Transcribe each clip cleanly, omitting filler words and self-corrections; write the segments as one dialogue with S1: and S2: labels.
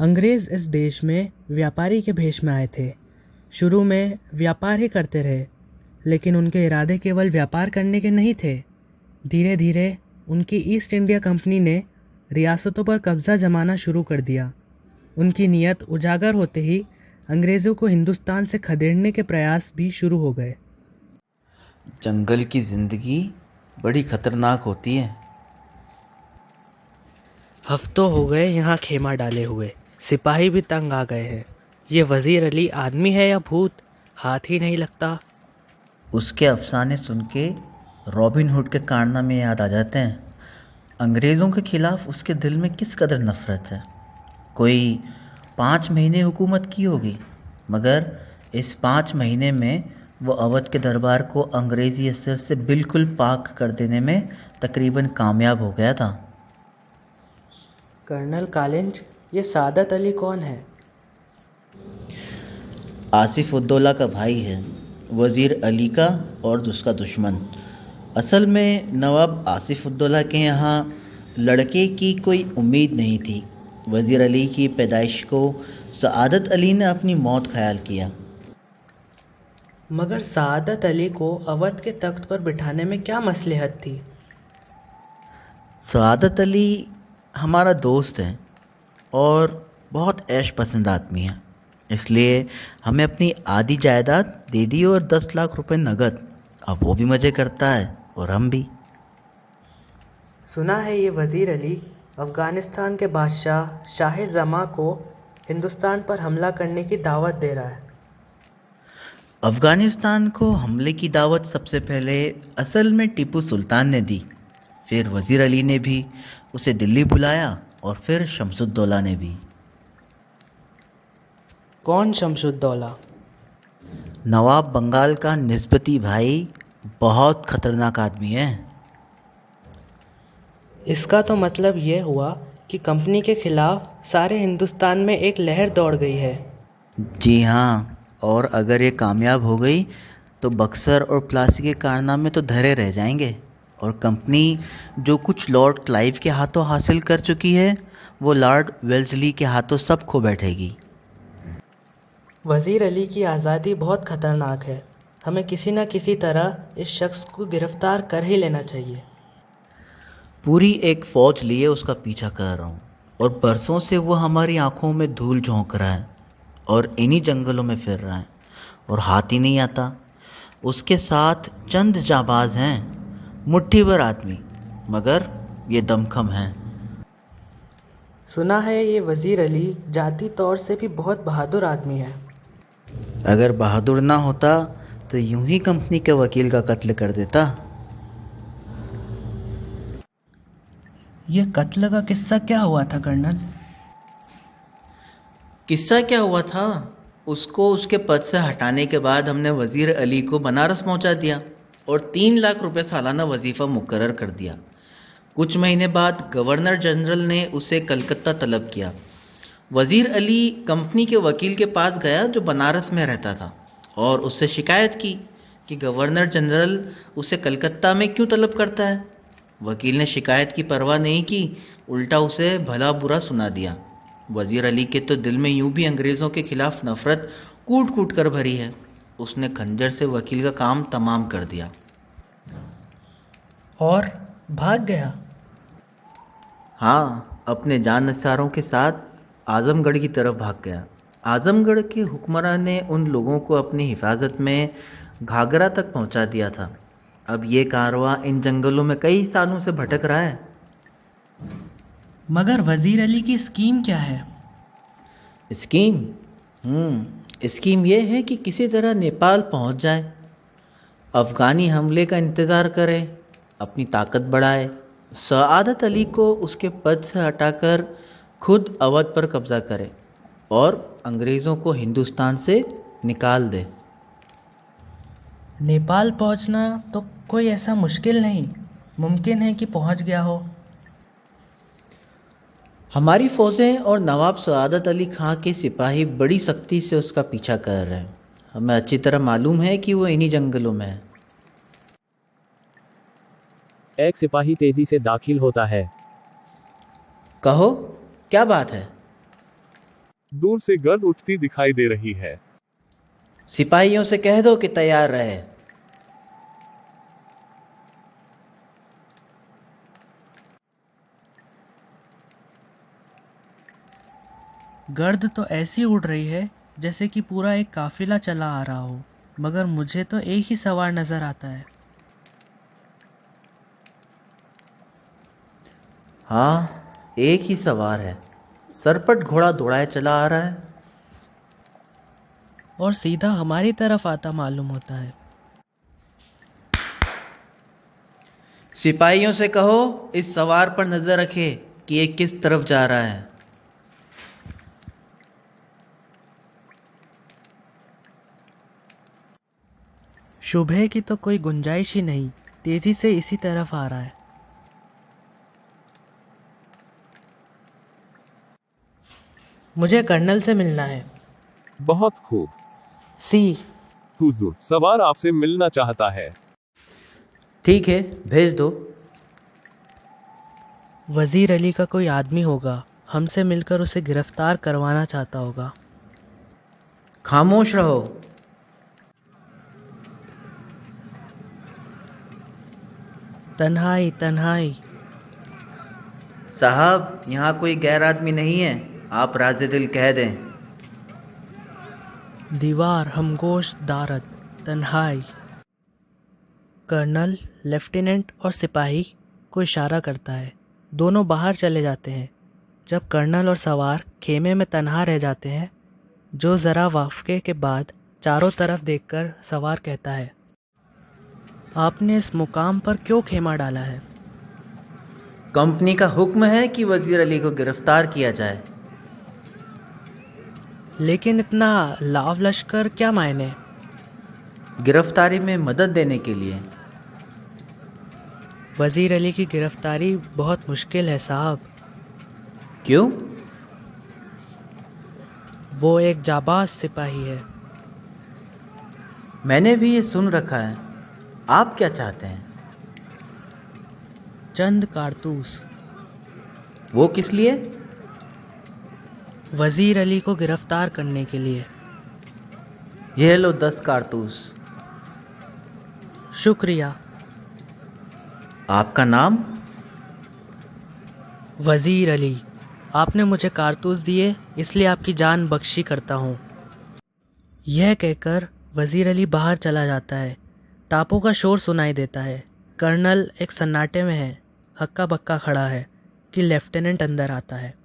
S1: अंग्रेज़ इस देश में व्यापारी के भेष में आए थे। शुरू में व्यापार ही करते रहे, लेकिन उनके इरादे केवल व्यापार करने के नहीं थे। धीरे धीरे उनकी ईस्ट इंडिया कंपनी ने रियासतों पर कब्ज़ा जमाना शुरू कर दिया। उनकी नीयत उजागर होते ही अंग्रेज़ों को हिंदुस्तान से खदेड़ने के प्रयास भी शुरू हो गए।
S2: जंगल की ज़िंदगी बड़ी खतरनाक होती है।
S1: हफ्तों हो गए यहाँ खेमा डाले हुए, सिपाही भी तंग आ गए हैं। ये वज़ीर अली आदमी है या भूत, हाथ ही नहीं लगता।
S2: उसके अफसाने सुन के रॉबिन हुड के कारनामे याद आ जाते हैं। अंग्रेज़ों के खिलाफ उसके दिल में किस कदर नफ़रत है। कोई 5 महीने हुकूमत की होगी, मगर इस 5 महीने में वो अवध के दरबार को अंग्रेज़ी असर से बिल्कुल पाक कर देने में तकरीबन कामयाब हो गया था।
S1: कर्नल कालिंज, ये सादत अली कौन है?
S2: आसिफ उद्दौला का भाई है, वज़ीर अली का और उसका दुश्मन। असल में नवाब आसिफ उद्दौला के यहाँ लड़के की कोई उम्मीद नहीं थी। वज़ीर अली की पैदाइश को सआदत अली ने अपनी मौत ख्याल किया।
S1: मगर सादत अली को अवध के तख्त पर बिठाने में क्या मसलहत थी?
S2: सआदत अली हमारा दोस्त है और बहुत ऐश पसंद आदमी है, इसलिए हमें अपनी आधी जायदाद दे दी और 10 लाख रुपए नगद। अब वो भी मज़े करता है और हम भी।
S1: सुना है ये वज़ीर अली अफ़गानिस्तान के बादशाह शाह जमा को हिंदुस्तान पर हमला करने की दावत दे रहा है।
S2: अफ़गानिस्तान को हमले की दावत सबसे पहले असल में टीपू सुल्तान ने दी, फिर वज़ीर अली ने भी उसे दिल्ली बुलाया और फिर शमसुद्दौला ने भी।
S1: कौन शमशुद्दौला?
S2: नवाब बंगाल का निस्बती भाई, बहुत ख़तरनाक आदमी है।
S1: इसका तो मतलब ये हुआ कि कंपनी के खिलाफ सारे हिंदुस्तान में एक लहर दौड़ गई है।
S2: जी हाँ, और अगर ये कामयाब हो गई तो बक्सर और प्लासी के कारनामे तो धरे रह जाएंगे और कंपनी जो कुछ लॉर्ड क्लाइव के हाथों हासिल कर चुकी है वो लॉर्ड वेल्सली के हाथों सब खो बैठेगी।
S1: वज़ीर अली की आज़ादी बहुत ख़तरनाक है। हमें किसी न किसी तरह इस शख्स को गिरफ़्तार कर ही लेना चाहिए।
S2: पूरी एक फ़ौज लिए उसका पीछा कर रहा हूँ और बरसों से वो हमारी आंखों में धूल झोंक रहा है और इन्हीं जंगलों में फिर रहा है और हाथ ही नहीं आता। उसके साथ चंद जाबाज हैं, मुट्ठी भर आदमी, मगर ये दमखम हैं।
S1: सुना है ये वज़ीर अली जाती तौर से भी बहुत बहादुर आदमी है।
S2: अगर बहादुर ना होता तो यूं ही कंपनी के वकील का कत्ल कर देता।
S1: ये कत्ल का किस्सा क्या हुआ था कर्नल?
S2: किस्सा क्या हुआ था, उसको उसके पद से हटाने के बाद हमने वज़ीर अली को बनारस पहुंचा दिया और 3 लाख रुपए सालाना वजीफ़ा मुकर्रर कर दिया। कुछ महीने बाद गवर्नर जनरल ने उसे कलकत्ता तलब किया। वज़ीर अली कंपनी के वकील के पास गया जो बनारस में रहता था और उससे शिकायत की कि गवर्नर जनरल उसे कलकत्ता में क्यों तलब करता है। वकील ने शिकायत की परवाह नहीं की, उल्टा उसे भला बुरा सुना दिया। वज़ीर अली के तो दिल में यूं भी अंग्रेज़ों के खिलाफ नफ़रत कूट कूट कर भरी है। उसने खंजर से वकील का काम तमाम कर दिया
S1: और भाग गया?
S2: हाँ, अपने जानसारों के साथ आज़मगढ़ की तरफ भाग गया। आज़मगढ़ के हुक्मरान ने उन लोगों को अपनी हिफाजत में घाघरा तक पहुंचा दिया था। अब ये कारवां इन जंगलों में कई सालों से भटक रहा है।
S1: मगर वज़ीर अली की स्कीम क्या है?
S2: स्कीम स्कीम ये है कि किसी तरह नेपाल पहुंच जाए, अफ़गानी हमले का इंतज़ार करे, अपनी ताकत बढ़ाए, सआदत अली को उसके पद से हटाकर खुद अवध पर कब्ज़ा करे और अंग्रेज़ों को हिंदुस्तान से निकाल दे।
S1: नेपाल पहुंचना तो कोई ऐसा मुश्किल नहीं, मुमकिन है कि पहुंच गया हो।
S2: हमारी फ़ौजें और नवाब सआदत अली खां के सिपाही बड़ी सख्ती से उसका पीछा कर रहे हैं। हमें अच्छी तरह मालूम है कि वो इन्हीं जंगलों में है।
S3: एक सिपाही तेजी से दाखिल होता है।
S2: कहो, क्या बात है?
S4: दूर से गर्द उठती दिखाई दे रही है।
S2: सिपाहियों से कह दो कि तैयार रहे।
S1: गर्द तो ऐसी उड़ रही है जैसे कि पूरा एक काफिला चला आ रहा हो, मगर मुझे तो एक ही सवार नजर आता है।
S2: हाँ, एक ही सवार है। सरपट घोड़ा दौड़ाए चला आ रहा है।
S1: और सीधा हमारी तरफ आता मालूम होता है।
S2: सिपाहियों से कहो इस सवार पर नजर रखे कि ये किस तरफ जा रहा है।
S1: शुभे की तो कोई गुंजाइश ही नहीं, तेजी से इसी तरफ आ रहा है। मुझे कर्नल से मिलना है।
S4: बहुत खूब।
S1: सी।
S4: हुजूर, सवार आपसे मिलना चाहता है।
S2: ठीक है, भेज दो।
S1: वजीर अली का कोई आदमी होगा, हमसे मिलकर उसे गिरफ्तार करवाना चाहता होगा।
S2: खामोश रहो।
S1: तन्हाई तन्हाई।
S2: साहब, यहाँ कोई गैर आदमी नहीं है, आप राज़े दिल कह दें।
S1: दीवार हमगोश दारत तन्हाई। कर्नल, लेफ्टिनेंट और सिपाही को इशारा करता है। दोनों बाहर चले जाते हैं। जब कर्नल और सवार खेमे में तन्हा रह जाते हैं, जो ज़रा वाक़े के बाद चारों तरफ देखकर सवार कहता है, आपने इस मुकाम पर क्यों खेमा डाला है?
S2: कंपनी का हुक्म है कि वजीर अली को गिरफ्तार किया जाए।
S1: लेकिन इतना लाव लश्कर क्या मायने?
S2: गिरफ्तारी में मदद देने के लिए।
S1: वजीर अली की गिरफ्तारी बहुत मुश्किल है साहब।
S2: क्यों?
S1: वो एक जाबाज सिपाही है।
S2: मैंने भी ये सुन रखा है। आप क्या चाहते हैं?
S1: चंद कारतूस।
S2: वो किस लिए?
S1: वजीर अली को गिरफ्तार करने के लिए।
S2: ये लो 10 कारतूस।
S1: शुक्रिया।
S2: आपका नाम?
S1: वजीर अली। आपने मुझे कारतूस दिए, इसलिए आपकी जान बख्शी करता हूँ। यह कहकर वजीर अली बाहर चला जाता है। टापों का शोर सुनाई देता है। कर्नल एक सन्नाटे में है, हक्का बक्का खड़ा है कि लेफ्टिनेंट अंदर आता है।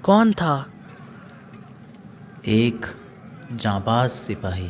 S1: कौन था?
S2: एक जाबाज सिपाही।